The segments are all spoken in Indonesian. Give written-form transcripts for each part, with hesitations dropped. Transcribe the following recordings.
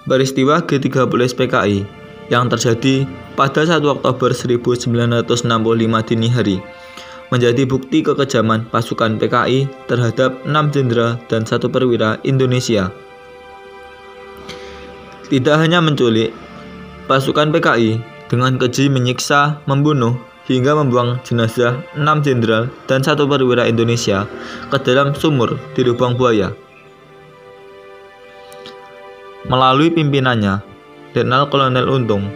Peristiwa G30 PKI yang terjadi pada 1 Oktober 1965 dini hari menjadi bukti kekejaman pasukan PKI terhadap 6 jenderal dan 1 perwira Indonesia. Tidak hanya menculik, pasukan PKI dengan keji menyiksa, membunuh, hingga membuang jenazah 6 jenderal dan 1 perwira Indonesia ke dalam sumur di Lubang Buaya. Melalui pimpinannya, Letnan Kolonel Untung,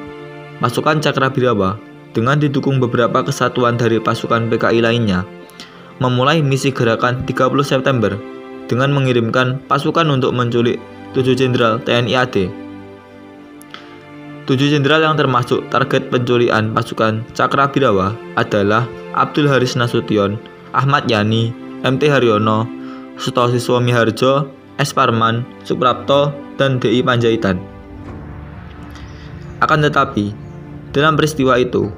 pasukan Cakrabirawa dengan didukung beberapa kesatuan dari pasukan PKI lainnya, memulai misi gerakan 30 September dengan mengirimkan pasukan untuk menculik 7 jenderal TNI AD. 7 jenderal yang termasuk target penculikan pasukan Cakrabirawa adalah Abdul Haris Nasution, Ahmad Yani, MT Haryono, Sutosiswo Miharjo, S. Parman, Suprapto, dan DI Panjaitan. Akan tetapi, dalam peristiwa itu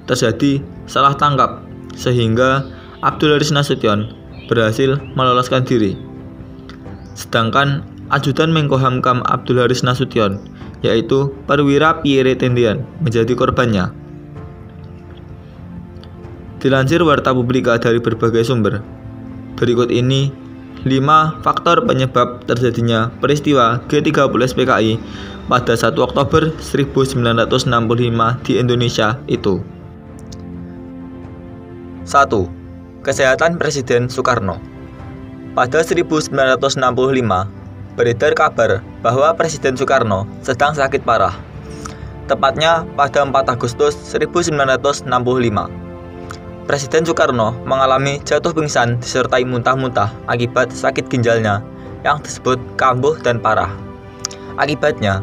terjadi salah tangkap sehingga Abdul Haris Nasution berhasil meloloskan diri. Sedangkan Ajudan Menko Hamkam Abdul Haris Nasution, yaitu Perwira Pierre Tendian, menjadi korbannya. Dilansir Warta Publika dari berbagai sumber, berikut ini 5 faktor penyebab terjadinya peristiwa G30 PKI pada 1 Oktober 1965 di Indonesia itu. 1. Kesehatan Presiden Soekarno. Pada 1965, beredar kabar bahwa Presiden Soekarno sedang sakit parah. Tepatnya pada 4 Agustus 1965. Presiden Soekarno mengalami jatuh pingsan disertai muntah-muntah akibat sakit ginjalnya yang disebut kambuh dan parah. Akibatnya,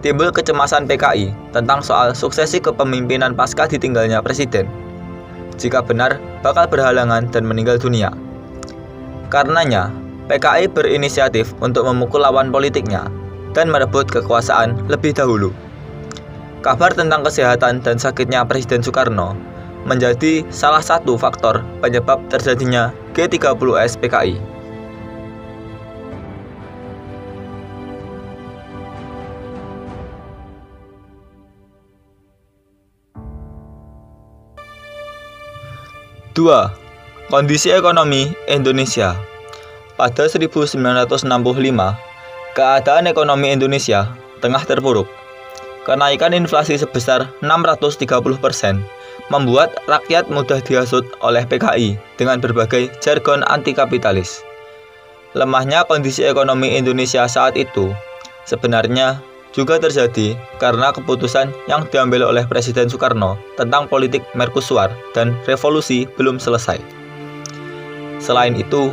timbul kecemasan PKI tentang soal suksesi kepemimpinan pasca ditinggalnya presiden. Jika benar, bakal berhalangan dan meninggal dunia. Karenanya, PKI berinisiatif untuk memukul lawan politiknya dan merebut kekuasaan lebih dahulu. Kabar tentang kesehatan dan sakitnya Presiden Soekarno menjadi salah satu faktor penyebab terjadinya G30S PKI. Dua, kondisi ekonomi Indonesia. Pada 1965, keadaan ekonomi Indonesia tengah terpuruk. Kenaikan inflasi sebesar 630% membuat rakyat mudah dihasut oleh PKI dengan berbagai jargon anti-kapitalis. Lemahnya kondisi ekonomi Indonesia saat itu sebenarnya juga terjadi karena keputusan yang diambil oleh Presiden Soekarno tentang politik Mercusuar dan revolusi belum selesai. Selain itu,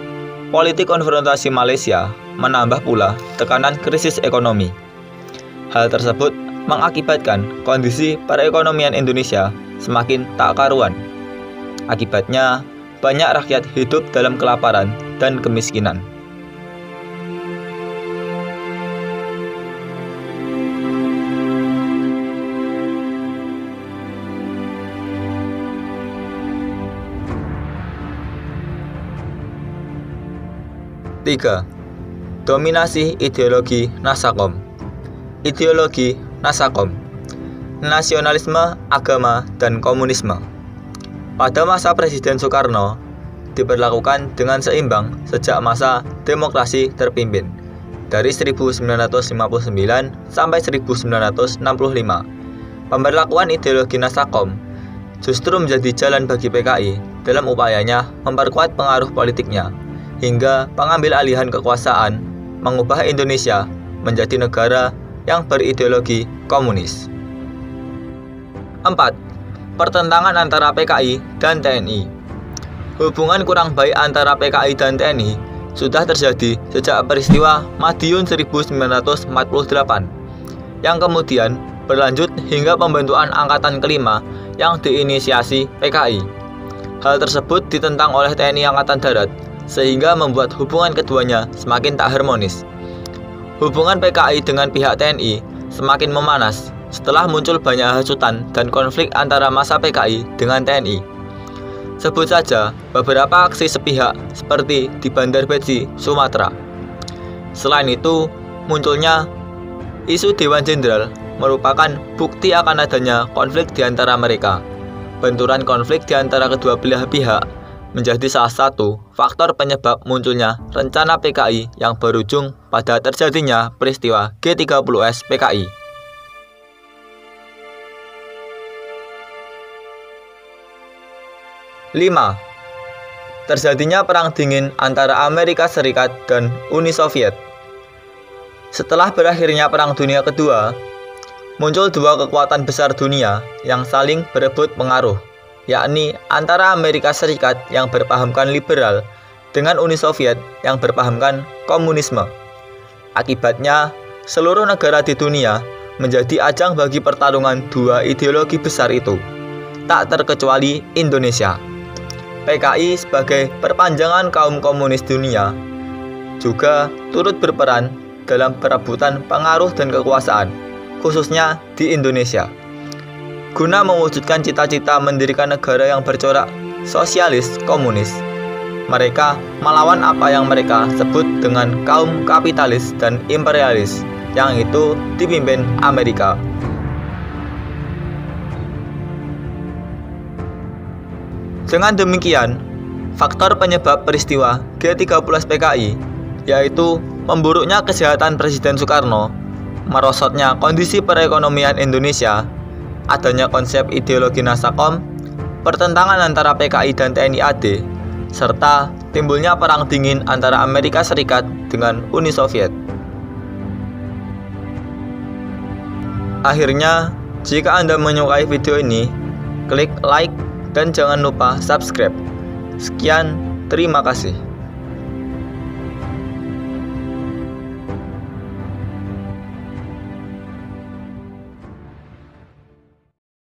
politik konfrontasi Malaysia menambah pula tekanan krisis ekonomi. Hal tersebut mengakibatkan kondisi perekonomian Indonesia semakin tak karuan. Akibatnya, banyak rakyat hidup dalam kelaparan dan kemiskinan. Tiga, dominasi ideologi Nasakom. Ideologi Nasakom, nasionalisme, agama, dan komunisme. Pada masa Presiden Soekarno diberlakukan dengan seimbang sejak masa demokrasi terpimpin dari 1959 sampai 1965. Pemberlakuan ideologi Nasakom justru menjadi jalan bagi PKI dalam upayanya memperkuat pengaruh politiknya hingga pengambil alihan kekuasaan mengubah Indonesia menjadi negara yang berideologi komunis. 4. Pertentangan antara PKI dan TNI. Hubungan kurang baik antara PKI dan TNI sudah terjadi sejak peristiwa Madiun 1948 yang kemudian berlanjut hingga pembentukan Angkatan Kelima yang diinisiasi PKI. Hal tersebut ditentang oleh TNI Angkatan Darat sehingga membuat hubungan keduanya semakin tak harmonis. Hubungan PKI dengan pihak TNI semakin memanas setelah muncul banyak hasutan dan konflik antara massa PKI dengan TNI. Sebut saja beberapa aksi sepihak seperti di Bandar Beci, Sumatera. Selain itu, munculnya Isu Dewan Jenderal merupakan bukti akan adanya konflik di antara mereka. Benturan konflik di antara kedua belah pihak menjadi salah satu faktor penyebab munculnya rencana PKI yang berujung pada terjadinya peristiwa G30S PKI. Lima, terjadinya Perang Dingin antara Amerika Serikat dan Uni Soviet. Setelah berakhirnya Perang Dunia Kedua, muncul dua kekuatan besar dunia yang saling berebut pengaruh, yakni antara Amerika Serikat yang berpahamkan liberal dengan Uni Soviet yang berpahamkan komunisme. Akibatnya, seluruh negara di dunia menjadi ajang bagi pertarungan dua ideologi besar itu, tak terkecuali Indonesia. PKI sebagai perpanjangan kaum komunis dunia juga turut berperan dalam perebutan pengaruh dan kekuasaan, khususnya di Indonesia. Guna mewujudkan cita-cita mendirikan negara yang bercorak sosialis komunis, mereka melawan apa yang mereka sebut dengan kaum kapitalis dan imperialis, yang itu dipimpin Amerika. Dengan demikian, faktor penyebab peristiwa G30S PKI, yaitu memburuknya kesehatan Presiden Soekarno, merosotnya kondisi perekonomian Indonesia, adanya konsep ideologi Nasakom, pertentangan antara PKI dan TNI AD, serta timbulnya Perang Dingin antara Amerika Serikat dengan Uni Soviet. Akhirnya, jika Anda menyukai video ini, klik like dan jangan lupa subscribe. Sekian, terima kasih.